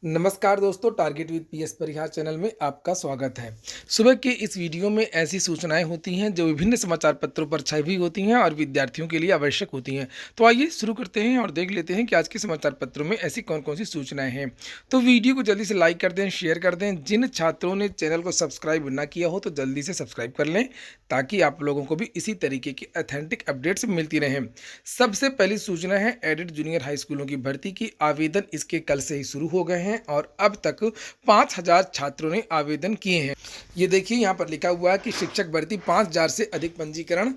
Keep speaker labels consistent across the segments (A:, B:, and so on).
A: नमस्कार दोस्तों, target with PS Parihar channel में आपका स्वागत है। सुबह के इस वीडियो में ऐसी सूचनाएं होती हैं जो विभिन्न समाचार पत्रों पर छाई हुई होती हैं और विद्यार्थियों के लिए आवश्यक होती हैं। तो आइए शुरू करते हैं और देख लेते हैं कि आज के समाचार पत्रों में ऐसी कौन-कौन सी सूचनाएं हैं। तो वीडियो को जल्दी से लाइक कर दें, शेयर कर दें। जिन छात्रों ने चैनल को सब्सक्राइब ना किया हो तो जल्दी से सब्सक्राइब कर लें, ताकि आप लोगों को भी इसी तरीके की ऑथेंटिक अपडेट्स मिलती रहें। सबसे पहली सूचना है एडेड जूनियर हाई स्कूलों की भर्ती की। आवेदन इसके कल से ही शुरू हो गए हैं और अब तक 5000 छात्रों ने आवेदन किए हैं। ये देखिए, यहाँ पर लिखा हुआ है कि शिक्षक भर्ती 5000 से अधिक पंजीकरण।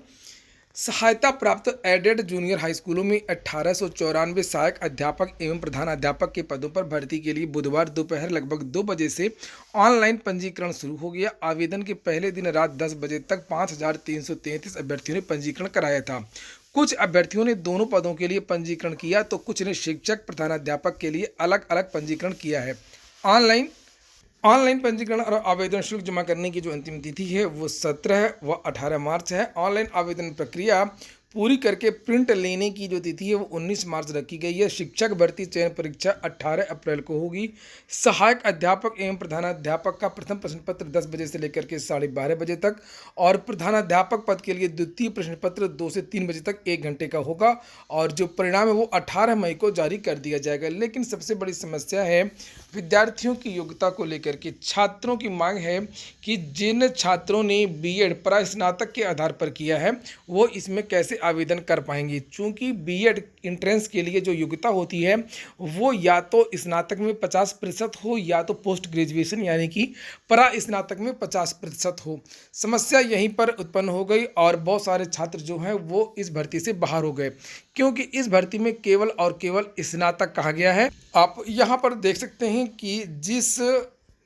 A: सहायता प्राप्त एडेड जूनियर हाई स्कूलों में 1894 सहायक अध्यापक एवं प्रधान अध्यापक के पदों पर भर्ती के लिए बुधवार दोपहर लगभग 2 बजे से ऑनलाइन पंजीकरण शुरू हो गया। आवेदन के पहले दिन रात 10 बजे तक 5333 अभ्यर्थियों ने पंजीकरण कराया था। कुछ अभ्यर्थियों ने दोनों पदों के लिए पंजीकरण किया तो कुछ ने शिक्षक प्रधानाध्यापक के लिए अलग अलग पंजीकरण किया है। ऑनलाइन ऑनलाइन पंजीकरण और आवेदन शुल्क जमा करने की जो अंतिम तिथि है वो 17 व 18 मार्च है। ऑनलाइन आवेदन प्रक्रिया पूरी करके प्रिंट लेने की जो तिथि है वो 19 मार्च रखी गई है। शिक्षक भर्ती चयन परीक्षा 18 अप्रैल को होगी। सहायक अध्यापक एवं प्रधानाध्यापक का प्रथम प्रश्न पत्र 10 बजे से लेकर के 12:30 बजे तक और प्रधानाध्यापक पद के लिए द्वितीय प्रश्न पत्र 2 से 3 बजे तक 1 घंटे का होगा और जो परिणाम है वो 18 मई को जारी कर दिया जाएगा। लेकिन सबसे बड़ी समस्या है विद्यार्थियों की योग्यता को लेकर के। छात्रों की मांग है कि जिन छात्रों ने बीएड स्नातक के आधार पर किया है वो इसमें कैसे आवेदन कर पाएंगे। चूंकि बीएड इंट्रेंस के लिए जो योग्यता होती है वो या तो स्नातक में 50% हो या तो पोस्ट ग्रेजुएशन यानी कि स्नातक में 50% हो। समस्या यहीं पर उत्पन्न हो गई और बहुत सारे छात्र जो हैं वो इस भर्ती से बाहर हो गए, क्योंकि इस भर्ती में केवल और केवल स्नातक कहा गया है। आप यहाँ पर देख सकते हैं कि जिस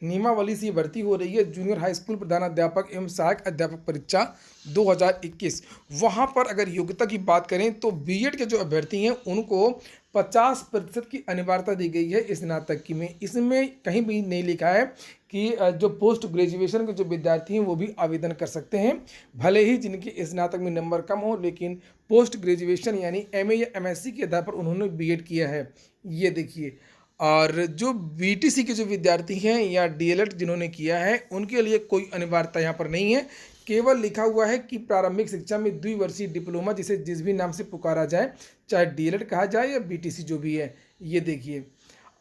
A: नियमावली से भर्ती हो रही है जूनियर हाई स्कूल प्रधानाध्यापक एवं सहायक अध्यापक परीक्षा 2021, वहाँ पर अगर योग्यता की बात करें तो बीएड के जो अभ्यर्थी हैं उनको 50% की अनिवार्यता दी गई है स्नातक की में। इसमें कहीं भी नहीं लिखा है कि जो पोस्ट ग्रेजुएशन के जो विद्यार्थी हैं वो भी आवेदन कर सकते हैं, भले ही जिनके स्नातक में नंबर कम हो, लेकिन पोस्ट ग्रेजुएशन यानी एमए या एमएससी के आधार पर उन्होंने बीएड किया है। ये देखिए, और जो बीटीसी के जो विद्यार्थी हैं या डीएलएड जिन्होंने किया है उनके लिए कोई अनिवार्यता यहाँ पर नहीं है। केवल लिखा हुआ है कि प्रारंभिक शिक्षा में द्विवर्षीय डिप्लोमा, जिसे जिस भी नाम से पुकारा जाए, चाहे डीएलएड कहा जाए या बीटीसी जो भी है। ये देखिए,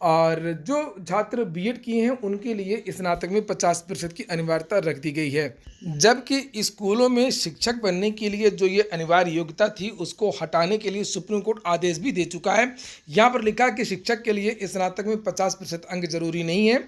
A: और जो छात्र बीएड किए हैं उनके लिए स्नातक में 50% की अनिवार्यता रख दी गई है। जबकि स्कूलों में शिक्षक बनने के लिए जो ये अनिवार्य योग्यता थी उसको हटाने के लिए सुप्रीम कोर्ट आदेश भी दे चुका है। यहाँ पर लिखा है कि शिक्षक के लिए स्नातक में 50% अंक जरूरी नहीं है।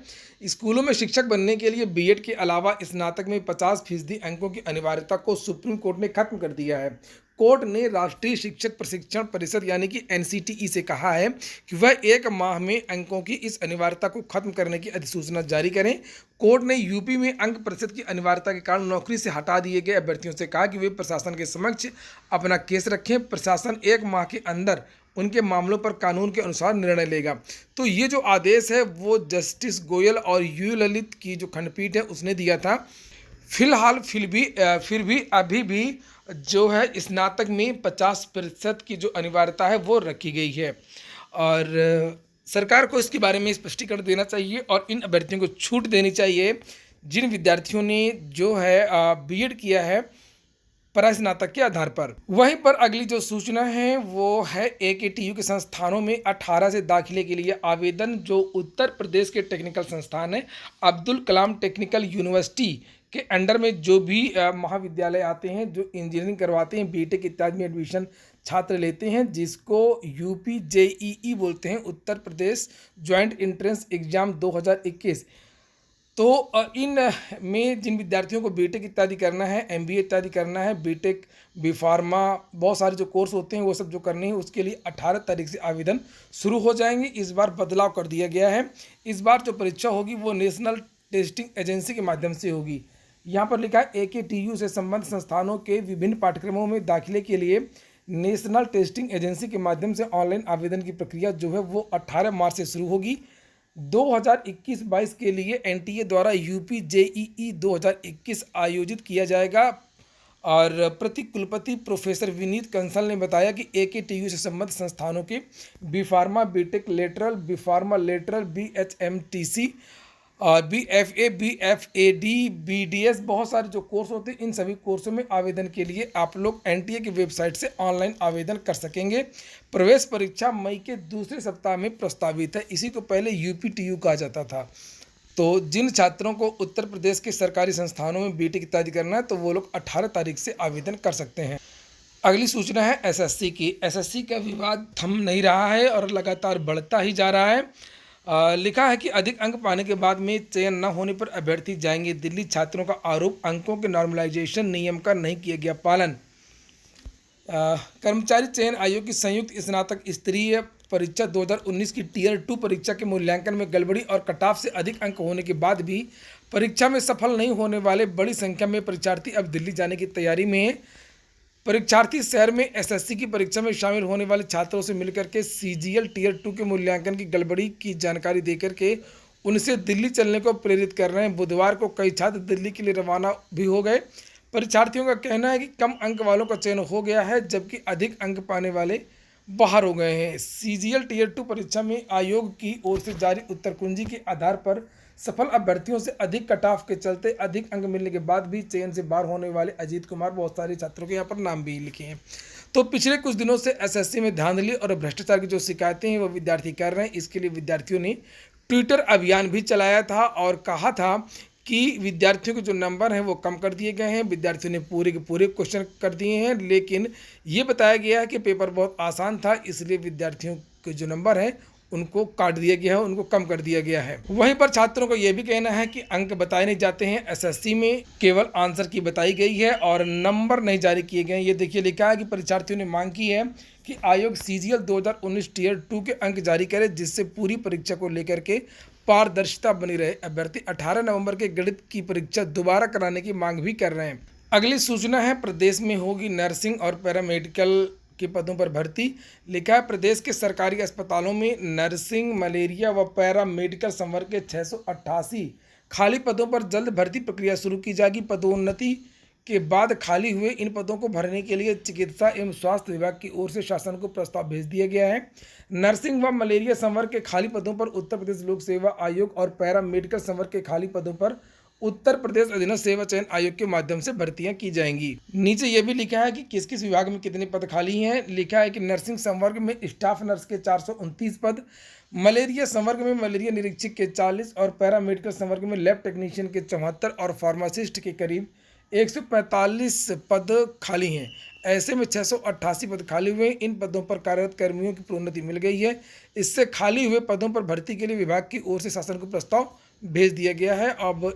A: स्कूलों में शिक्षक बनने के लिए बीएड के अलावा स्नातक में 50% अंकों की अनिवार्यता को सुप्रीम कोर्ट ने खत्म कर दिया है। कोर्ट ने राष्ट्रीय शिक्षक प्रशिक्षण परिषद यानी कि एनसीटीई से कहा है कि वह 1 माह में अंकों की इस अनिवार्यता को खत्म करने की अधिसूचना जारी करें। कोर्ट ने यूपी में अंक प्रतिशत की अनिवार्यता के कारण नौकरी से हटा दिए गए अभ्यर्थियों से कहा कि वे प्रशासन के समक्ष अपना केस रखें। प्रशासन 1 माह के अंदर उनके मामलों पर कानून के अनुसार निर्णय लेगा। तो ये जो आदेश है वो जस्टिस गोयल और यू ललित की जो खंडपीठ है उसने दिया था। फिलहाल फिर भी अभी भी जो है स्नातक में 50% की जो अनिवार्यता है वो रखी गई है और सरकार को इसके बारे में स्पष्टीकरण देना चाहिए और इन अभ्यर्थियों को छूट देनी चाहिए जिन विद्यार्थियों ने जो है बीएड किया है स्नातक के आधार पर। वहीं पर अगली जो सूचना है वो है एकेटीयू के संस्थानों में 18 से दाखिले के लिए आवेदन। जो उत्तर प्रदेश के टेक्निकल संस्थान है अब्दुल कलाम टेक्निकल यूनिवर्सिटी के अंडर में जो भी महाविद्यालय आते हैं जो इंजीनियरिंग करवाते हैं, बीटेक इत्यादि में एडमिशन छात्र लेते हैं, जिसको यूपी जेईई बोलते हैं, Uttar Pradesh joint entrance exam 2021। तो इन में जिन विद्यार्थियों को बीटेक इत्यादि करना है, एमबीए इत्यादि करना है, बीटेक बी फार्मा बहुत सारे जो कोर्स होते हैं वो सब जो करने हैं उसके लिए 18 तारीख से आवेदन शुरू हो जाएंगे। इस बार बदलाव कर दिया गया है। इस बार जो परीक्षा होगी वो नेशनल टेस्टिंग एजेंसी के माध्यम से होगी। यहाँ पर लिखा है एकेटीयू से संबद्ध संस्थानों के विभिन्न पाठ्यक्रमों में दाखिले के लिए नेशनल टेस्टिंग एजेंसी के माध्यम से ऑनलाइन आवेदन की प्रक्रिया जो है वो 18 मार्च से शुरू होगी। 2021-22 के लिए एनटीए द्वारा यूपी जेईई 2021 आयोजित किया जाएगा। और प्रति कुलपति प्रोफेसर विनीत कंसल ने बताया कि AKTU से संबद्ध संस्थानों के B pharma, B Tech lateral, B pharma lateral, BHMTC और BFA, BFAD, BDS बहुत सारे जो कोर्स होते हैं, इन सभी कोर्सों में आवेदन के लिए आप लोग NTA की वेबसाइट से ऑनलाइन आवेदन कर सकेंगे। प्रवेश परीक्षा मई के दूसरे सप्ताह में प्रस्तावित है। इसी को पहले UPTU कहा जाता था। तो जिन छात्रों को उत्तर प्रदेश के सरकारी संस्थानों में बीटेक इत्यादि करना है तो वो लोग 18 तारीख से आवेदन कर सकते हैं। अगली सूचना है SSC की। SSC का विवाद थम नहीं रहा है और लगातार बढ़ता ही जा रहा है। लिखा है कि अधिक अंक पाने के बाद में चयन न होने पर अभ्यर्थी जाएंगे दिल्ली। छात्रों का आरोप, अंकों के नॉर्मलाइजेशन नियम का नहीं किया गया पालन। कर्मचारी चयन आयोग की संयुक्त स्नातक स्तरीय परीक्षा 2019 की टियर 2 परीक्षा के मूल्यांकन में गड़बड़ी और कट ऑफ से अधिक अंक होने के बाद भी परीक्षा में सफल नहीं होने वाले बड़ी संख्या में परीक्षार्थी अब दिल्ली जाने की तैयारी में हैं। परीक्षार्थी शहर में SSC की परीक्षा में शामिल होने वाले छात्रों से मिलकर के CGL टियर 2 के मूल्यांकन की गड़बड़ी की जानकारी देकर के उनसे दिल्ली चलने को प्रेरित कर रहे हैं। बुधवार को कई छात्र दिल्ली के लिए रवाना भी हो गए। परीक्षार्थियों का कहना है कि कम अंक वालों का चयन हो गया है जबकि अधिक अंक पाने वाले बाहर हो गए हैं। CGL टियर 2 परीक्षा में आयोग की ओर से जारी उत्तर कुंजी के आधार पर सफल अभ्यर्थियों से अधिक कट ऑफ के चलते अधिक अंक मिलने के बाद भी चयन से बाहर होने वाले अजीत कुमार, बहुत सारे छात्रों के यहाँ पर नाम भी लिखे हैं। तो पिछले कुछ दिनों से SSC में धांधली और भ्रष्टाचार की जो शिकायतें हैं वो विद्यार्थी कर रहे हैं। इसके लिए विद्यार्थियों ने ट्विटर अभियान भी चलाया था और कहा था कि विद्यार्थियों के जो नंबर हैं वो कम कर दिए गए हैं। विद्यार्थियों ने पूरे के पूरे क्वेश्चन कर दिए हैं, लेकिन ये बताया गया है कि पेपर बहुत आसान था, इसलिए विद्यार्थियों के जो नंबर हैं उनको काट दिया गया है, उनको कम कर दिया गया है। वहीं पर छात्रों को यह भी कहना है कि अंक बताए नहीं जाते हैं। SSC में केवल आंसर की बताई गई है और नंबर नहीं जारी किए गए हैं। ये देखिए लिखा है कि परीक्षार्थियों ने मांग की है कि आयोग CGL 2019 टियर 2 के अंक जारी करे जिससे पूरी परीक्षा को लेकर के पारदर्शिता बनी रहे। अभ्यर्थी 18 नवंबर के गणित की परीक्षा दोबारा कराने की मांग भी कर रहे हैं। अगली सूचना है प्रदेश में होगी नर्सिंग और पैरामेडिकल के पदों पर भर्ती। लिखा है प्रदेश के सरकारी अस्पतालों में नर्सिंग, मलेरिया व पैरामेडिकल संवर्ग के 688 खाली पदों पर जल्द भर्ती प्रक्रिया शुरू की जाएगी। पदोन्नति के बाद खाली हुए इन पदों को भरने के लिए चिकित्सा एवं स्वास्थ्य विभाग की ओर से शासन को प्रस्ताव भेज दिया गया है। नर्सिंग व मलेरिया संवर्ग के खाली पदों पर उत्तर प्रदेश लोक सेवा आयोग और पैरामेडिकल संवर्ग के खाली पदों पर उत्तर प्रदेश अधीनस्थ सेवा चयन आयोग के माध्यम से भर्तियां की जाएंगी। नीचे ये भी लिखा है कि किस किस विभाग में कितने पद खाली हैं। लिखा है कि नर्सिंग संवर्ग में स्टाफ नर्स के 429 पद, मलेरिया संवर्ग में मलेरिया निरीक्षक के 40 और पैरामेडिकल संवर्ग में लैब टेक्नीशियन के 74 और फार्मासिस्ट के करीब 145 पद खाली हैं। ऐसे में 688 पद खाली हुए। इन पदों पर कार्यरत कर्मियों की प्रोन्नति मिल गई है। इससे खाली हुए पदों पर भर्ती के लिए विभाग की ओर से शासन को प्रस्ताव भेज दिया गया है। अब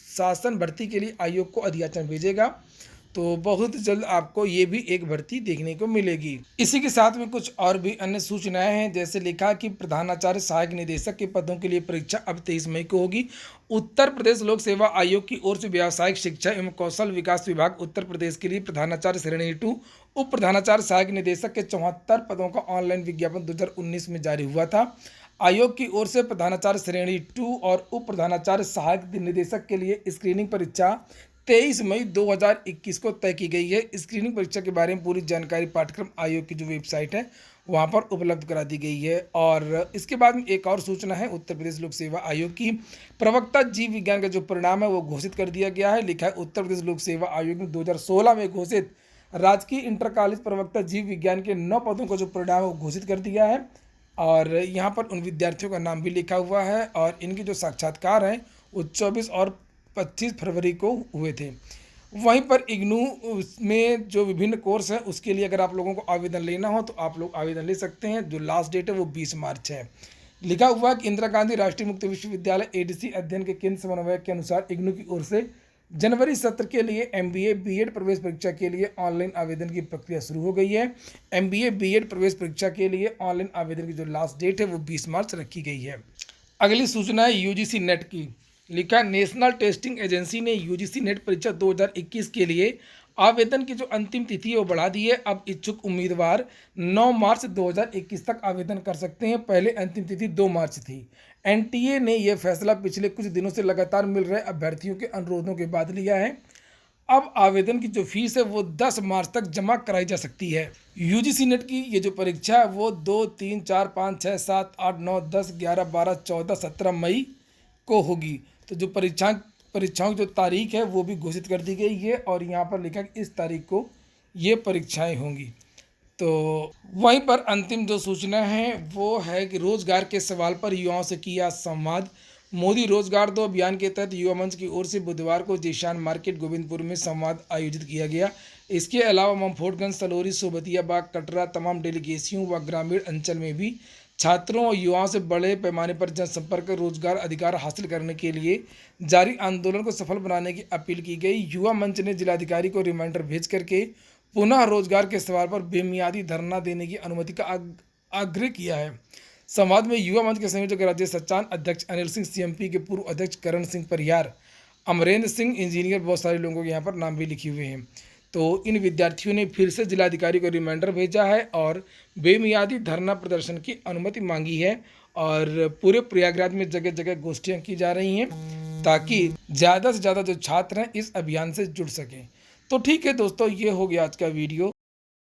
A: शासन भर्ती के लिए आयोग को अधियाचन भेजेगा, तो बहुत जल्द आपको ये भी एक भर्ती देखने को मिलेगी। इसी के साथ में कुछ और भी अन्य सूचनाएं हैं, जैसे लिखा कि प्रधानाचार्य सहायक निदेशक के पदों के लिए परीक्षा अब 23 मई को होगी। उत्तर प्रदेश लोक सेवा आयोग की ओर से व्यावसायिक शिक्षा एवं कौशल विकास विभाग उत्तर प्रदेश के लिए प्रधानाचार्य श्रेणी 2, उप प्रधानाचार्य सहायक निदेशक के 74 पदों का ऑनलाइन विज्ञापन 2019 में जारी हुआ था। आयोग की ओर से प्रधानाचार्य श्रेणी 2 और उप प्रधानाचार्य सहायक निदेशक के लिए स्क्रीनिंग परीक्षा 23 मई 2021 को तय की गई है। स्क्रीनिंग परीक्षा के बारे में पूरी जानकारी पाठ्यक्रम आयोग की जो वेबसाइट है वहां पर उपलब्ध करा दी गई है। और इसके बाद में एक और सूचना है, उत्तर प्रदेश लोक सेवा आयोग की प्रवक्ता जीव विज्ञान का जो परिणाम है वो घोषित कर दिया गया है। लिखा है उत्तर प्रदेश लोक सेवा आयोग ने 2016 में घोषित राजकीय इंटर कॉलेज प्रवक्ता जीव विज्ञान के 9 पदों का जो परिणाम है वो घोषित कर दिया है और यहाँ पर उन विद्यार्थियों का नाम भी लिखा हुआ है और इनके जो साक्षात्कार हैं वो 24 और 25 फरवरी को हुए थे। वहीं पर इग्नू में जो विभिन्न कोर्स हैं उसके लिए अगर आप लोगों को आवेदन लेना हो तो आप लोग आवेदन ले सकते हैं। जो लास्ट डेट है वो 20 मार्च है। लिखा हुआ है कि इंदिरा गांधी राष्ट्रीय मुक्त विश्वविद्यालय ADC अध्ययन के केंद्र समन्वयक के अनुसार इग्नू की ओर से जनवरी सत्र के लिए MBA BEd प्रवेश परीक्षा के लिए ऑनलाइन आवेदन की प्रक्रिया शुरू हो गई है। MBA BEd प्रवेश परीक्षा के लिए ऑनलाइन आवेदन की जो लास्ट डेट है वो 20 मार्च रखी गई है। अगली सूचना है UGC नेट की। लिखा नेशनल टेस्टिंग एजेंसी ने UGC नेट परीक्षा 2021 के लिए आवेदन की जो अंतिम तिथि है वो बढ़ा दी है। अब इच्छुक उम्मीदवार 9 मार्च 2021 तक आवेदन कर सकते हैं। पहले अंतिम तिथि 2 मार्च थी। NTA ने यह फैसला पिछले कुछ दिनों से लगातार मिल रहे अभ्यर्थियों के अनुरोधों के बाद लिया है। अब आवेदन की जो फीस है वो 10 मार्च तक जमा कराई जा सकती है। यूजीसी नेट की ये जो परीक्षा है वो 2, 3, 4, 5, 6, 7, 8, 9, 10, 11, 12, 14, 17 मई को होगी। तो जो परीक्षाओं की जो तारीख है वो भी घोषित कर दी गई है और यहाँ पर लिखा कि इस तारीख को ये परीक्षाएं होंगी। तो वहीं पर अंतिम जो सूचना है वो है कि रोजगार के सवाल पर युवाओं से किया संवाद। मोदी रोजगार दो अभियान के तहत युवा मंच की ओर से बुधवार को जीशान मार्केट गोविंदपुर में संवाद आयोजित किया गया। इसके अलावा ममफोटगंज, सलोरी, सोबतिया बाग, कटरा तमाम डेलीगेसियों व ग्रामीण अंचल में भी छात्रों और युवाओं से बड़े पैमाने पर जनसंपर्क रोजगार अधिकार हासिल करने के लिए जारी आंदोलन को सफल बनाने की अपील की गई। युवा मंच ने जिलाधिकारी को रिमाइंडर भेज करके पुनः रोजगार के सवाल पर बेमियादी धरना देने की अनुमति का आग्रह किया है। संवाद में युवा मंच के संयोजक राजेश सचान, अध्यक्ष अनिल सिंह, सीएमपी के पूर्व अध्यक्ष करण सिंह परियार, अमरेंद्र सिंह, इंजीनियर, बहुत सारे लोगों के यहाँ पर नाम भी लिखे हुए हैं। तो इन विद्यार्थियों ने फिर से जिलाधिकारी को रिमाइंडर भेजा है और बेमियादी धरना प्रदर्शन की अनुमति मांगी है और पूरे प्रयागराज में जगह जगह गोष्ठियाँ की जा रही हैं ताकि ज़्यादा से ज़्यादा जो छात्र हैं इस अभियान से जुड़ सकें। तो ठीक है दोस्तों, ये हो गया आज का वीडियो।